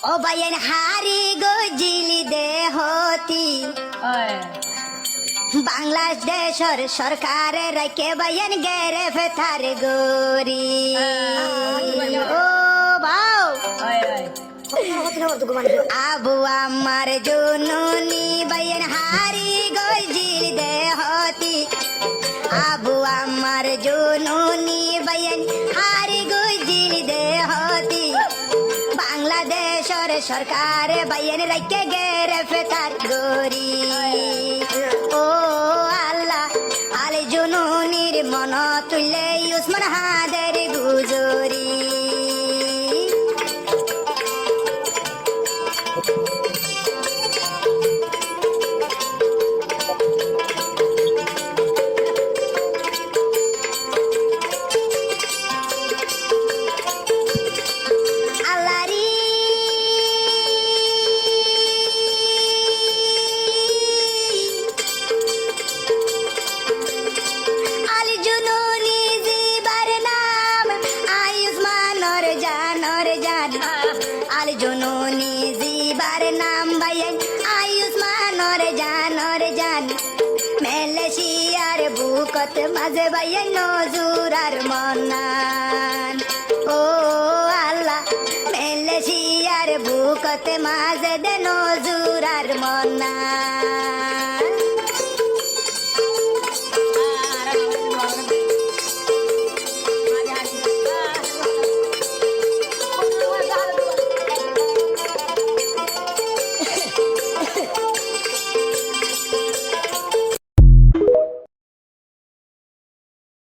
ও বাইন হারি গজিলি দেহতি বাংলাদেশের সরকারে রাখে বাইন গেরে ফেথার গরি ও বাউ আবু আমার জননী বাইন হারি গজিলি দেহতি আবু আমার জননী বাইন হারি গজিলি দেহতি বাংলাদেশের সরকার বাইন রাইকে গেরে ফেতার গরি ও আল্লাহ আলে জননীর মন তুলে উসমান হাদের গুজরি আল জননী জিবার নাম বাইন আয়ুষ্মানর জান মেলেশিয়ার বুকত মাঝে বাইন নজুরার মনান ও আল্লাহ মেলেশিয়ার বুকত মাঝে দে নজুরার মনান